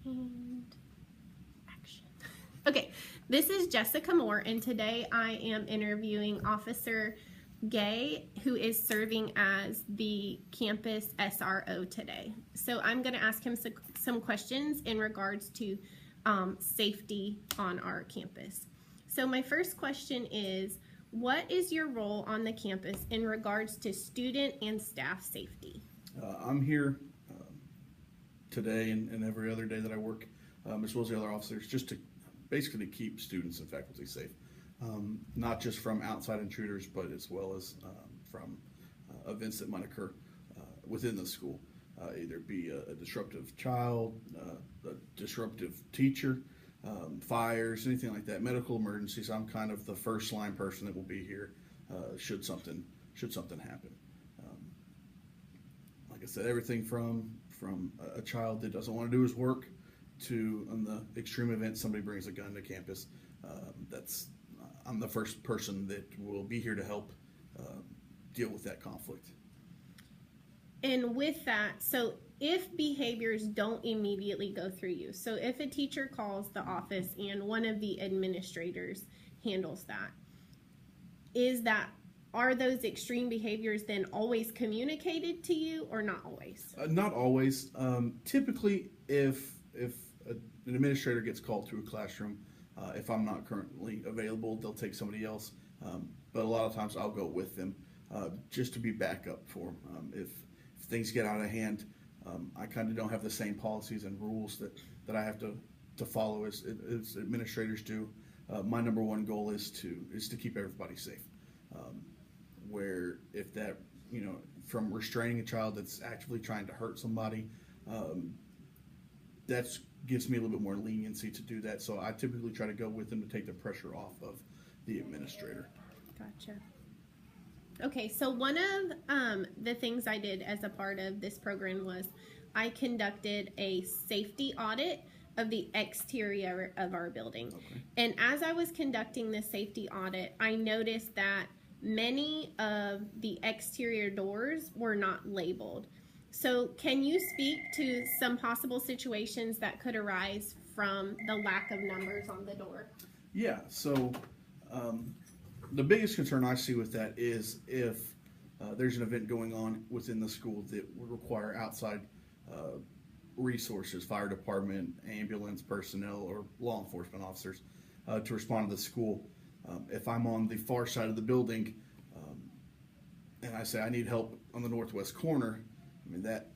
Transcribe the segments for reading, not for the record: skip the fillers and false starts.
And action. Okay, this is Jessica Moore, and today I am interviewing Officer Gay, who is serving as the campus SRO today. So I'm going to ask him some questions in regards to safety on our campus. So my first question is, what is your role on the campus in regards to student and staff safety? I'm here today and every other day that I work, as well as the other officers, just to basically keep students and faculty safe. Not just from outside intruders, but as well as from events that might occur within the school. Either be a disruptive child, a disruptive teacher, fires, anything like that, medical emergencies. I'm kind of the first line person that will be here should something happen. Like I said, everything from a child that doesn't want to do his work to, on the extreme event, somebody brings a gun to campus. I'm the first person that will be here to help deal with that conflict. And with that, so if behaviors don't immediately go through you, so if a teacher calls the office and one of the administrators handles that, are those extreme behaviors then always communicated to you, or not always? Not always. Typically, if an administrator gets called to a classroom, if I'm not currently available, they'll take somebody else. But a lot of times I'll go with them just to be backup for them. If things get out of hand, I kind of don't have the same policies and rules that I have to follow as administrators do. My number one goal is to keep everybody safe. Where if that, from restraining a child that's actively trying to hurt somebody, that gives me a little bit more leniency to do that. So I typically try to go with them to take the pressure off of the administrator. Gotcha. Okay, so one of the things I did as a part of this program was I conducted a safety audit of the exterior of our building. Okay. And as I was conducting this safety audit, I noticed that many of the exterior doors were not labeled. So can you speak to some possible situations that could arise from the lack of numbers on the door? Yeah, so the biggest concern I see with that is if there's an event going on within the school that would require outside resources, fire department, ambulance personnel, or law enforcement officers to respond to the school. If I'm on the far side of the building and I say I need help on the northwest corner, I mean that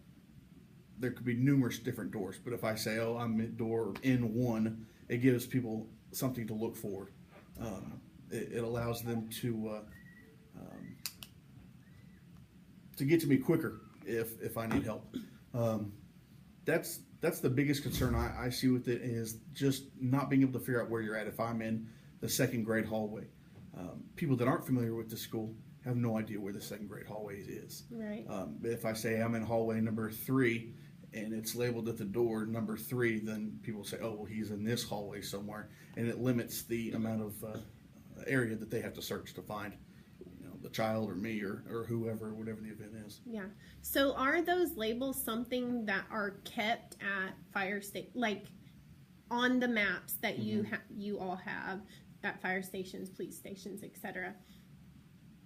there could be numerous different doors. But if I say, oh, I'm at door N1, it gives people something to look for. It allows them to get to me quicker if I need help. That's the biggest concern I see with it, is just not being able to figure out where you're at. If I'm in the second grade hallway, people that aren't familiar with the school have no idea where the second grade hallway is. Right. If I say I'm in hallway number 3 and it's labeled at the door number 3, then people say, oh, well, he's in this hallway somewhere, and it limits the amount of area that they have to search to find the child or me or whoever, whatever the event is. Yeah. So are those labels something that are kept at fire station, like on the maps that you all have at fire stations, police stations, etc.?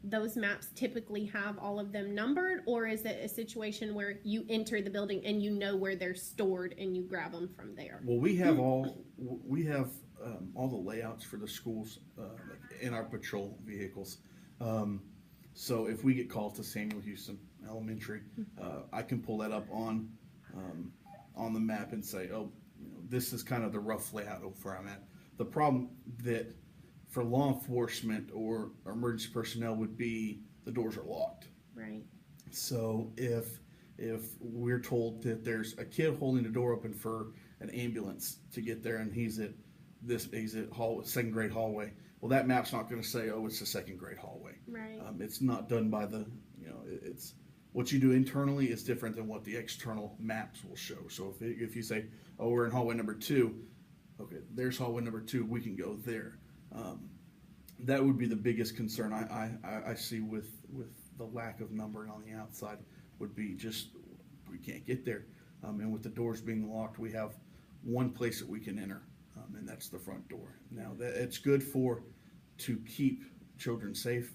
Those maps typically have all of them numbered, or is it a situation where you enter the building and you know where they're stored and you grab them from there? Well, we have all the layouts for the schools in our patrol vehicles. So if we get called to Samuel Houston Elementary, I can pull that up on the map and say, oh, this is kind of the rough layout of where I'm at. The problem that for law enforcement or emergency personnel would be the doors are locked. Right. So if we're told that there's a kid holding the door open for an ambulance to get there, and he's at second grade hallway, well, that map's not going to say, oh, it's the second grade hallway. Right. It's not done by it's what you do internally is different than what the external maps will show. So if you say, oh, we're in hallway number 2, okay, there's hallway number 2, we can go there. That would be the biggest concern I see with the lack of numbering on the outside, would be just we can't get there. And with the doors being locked, we have one place that we can enter, and that's the front door. Now, it's good to keep children safe,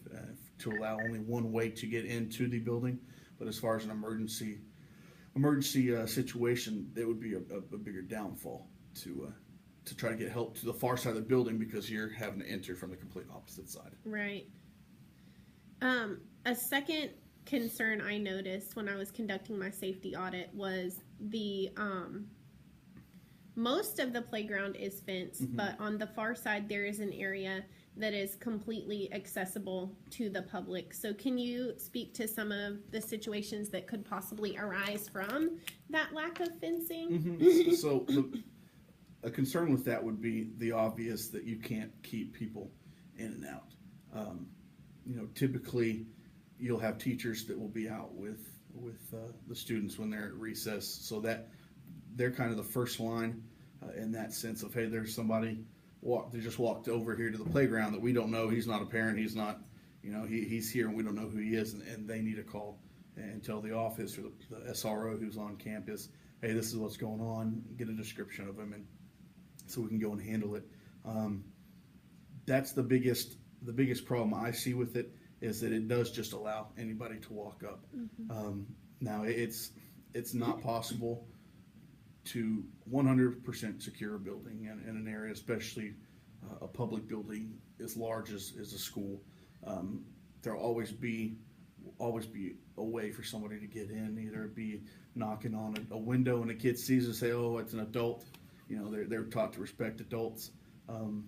to allow only one way to get into the building. But as far as an emergency situation, it would be a bigger downfall to try to get help to the far side of the building because you're having to enter from the complete opposite side. Right. A second concern I noticed when I was conducting my safety audit was the most of the playground is fenced, but on the far side there is an area that is completely accessible to the public. So can you speak to some of the situations that could possibly arise from that lack of fencing? So a concern with that would be the obvious that you can't keep people in and out. Typically you'll have teachers that will be out with the students when they're at recess, so that they're kind of the first line in that sense of, hey, there's somebody they just walked over here to the playground that we don't know. He's not a parent. He's not, he's here and we don't know who he is, and they need to call and tell the office or the SRO who's on campus, hey, this is what's going on. Get a description of him, and so we can go and handle it. That's the biggest problem I see with it, is that it does just allow anybody to walk up. Now it's not possible to 100% secure a building in an area, especially a public building as large as a school. There'll always be a way for somebody to get in, either be knocking on a window and a kid sees it, say, oh, it's an adult. They're taught to respect adults, and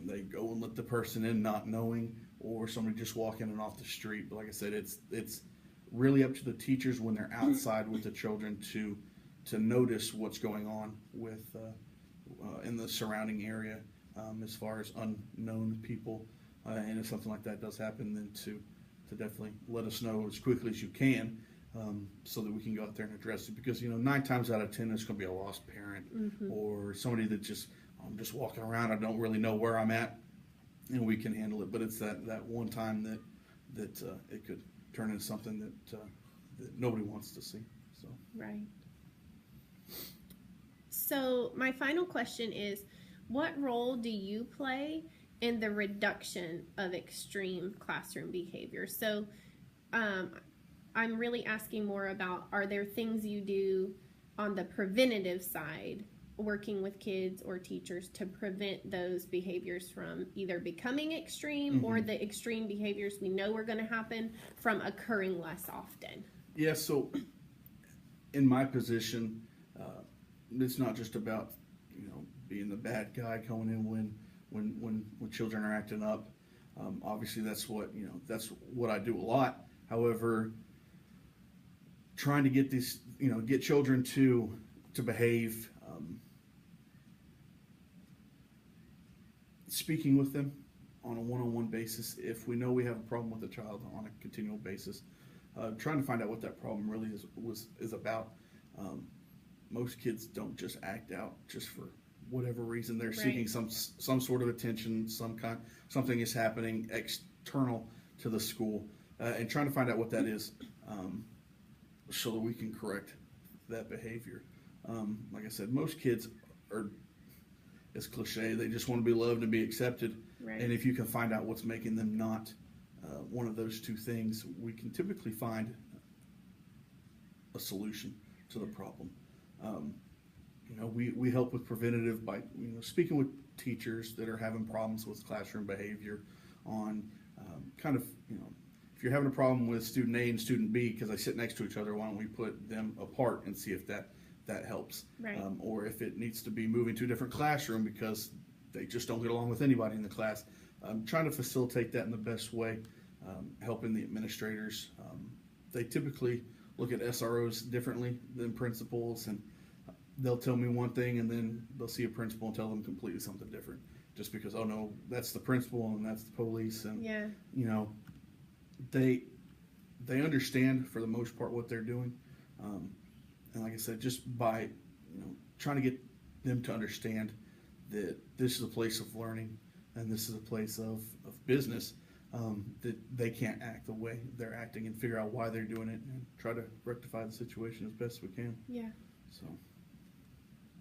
they go and let the person in not knowing, or somebody just walking in off the street. But like I said, it's really up to the teachers when they're outside with the children to notice what's going on with in the surrounding area, as far as unknown people, and if something like that does happen, then to definitely let us know as quickly as you can, so that we can go out there and address it. Because 9 times out of 10 it's going to be a lost parent, or somebody that I'm just walking around, I don't really know where I'm at, and we can handle it. But it's that one time that it could turn into something that nobody wants to see. So Right. So my final question is, what role do you play in the reduction of extreme classroom behavior? So I'm really asking more about, are there things you do on the preventative side, working with kids or teachers to prevent those behaviors from either becoming extreme, or the extreme behaviors we know are going to happen from occurring less often? Yeah, so in my position, it's not just about being the bad guy coming in when children are acting up. Obviously, that's what I do a lot. However, trying to get these get children to behave, speaking with them on a one-on-one basis if we know we have a problem with a child on a continual basis, trying to find out what that problem really is about. Most kids don't just act out just for whatever reason. They're seeking some sort of attention, something is happening external to the school, and trying to find out what that is, so that we can correct that behavior. Like I said, most kids are, it's cliche, they just want to be loved and be accepted. And if you can find out what's making them not one of those two things, we can typically find a solution to the problem. We help with preventative by speaking with teachers that are having problems with classroom behavior on if you're having a problem with student A and student B because they sit next to each other, why don't we put them apart and see if that helps, or if it needs to be moving to a different classroom because they just don't get along with anybody in the class. Trying to facilitate that in the best way, helping the administrators. They typically look at SROs differently than principals, and they'll tell me one thing and then they'll see a principal and tell them completely something different, just because, oh no, that's the principal and that's the police, and they understand for the most part what they're doing, and like I said, just by trying to get them to understand that this is a place of learning and this is a place of business, that they can't act the way they're acting, and figure out why they're doing it and try to rectify the situation as best we can. Yeah. So.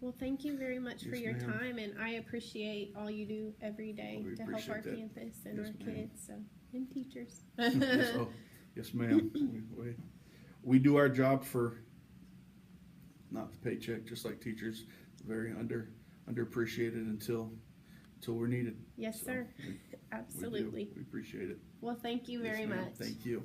Well, thank you very much for Yes, your ma'am. time, and I appreciate all you do every day We to help our appreciate that. campus and Yes, our ma'am. kids, so, and teachers. Yes, oh, yes, ma'am. We do our job for not the paycheck, just like teachers. Very underappreciated until we're needed. Yes, So, sir. we do. Absolutely. We appreciate it. Well, thank you Yes, very ma'am. much. Thank you.